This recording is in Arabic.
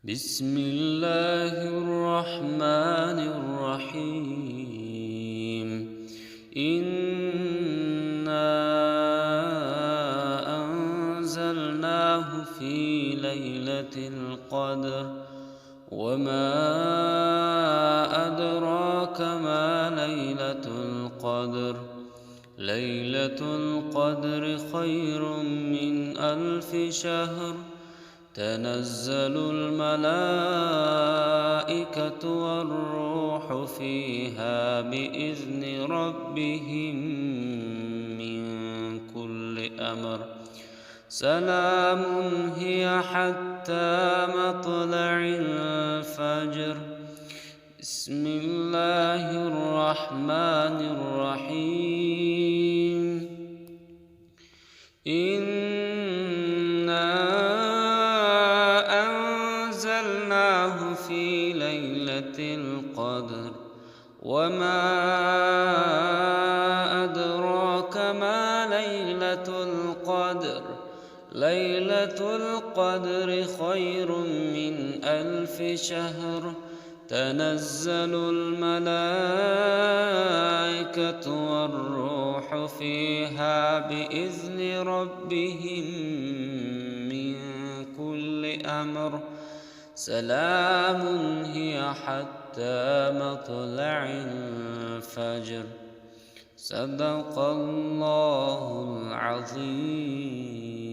بسم الله الرحمن الرحيم. إنا أنزلناه في ليلة القدر وما أدراك ما ليلة القدر. ليلة القدر خير من 1000 شهر. تنزل الملائكة والروح فيها بإذن ربهم من كل أمر. سلام هي حتى مطلع الفجر. بسم الله الرحمن الرحيم. إنا أنزلناه في ليلة القدر وما أدراك ما ليلة القدر. ليلة القدر خير من 1000 شهر. تنزل الملائكة والروح فيها بإذن ربهم من كل أمر. سلام هي حتى مطلع الفجر. صدق الله العظيم.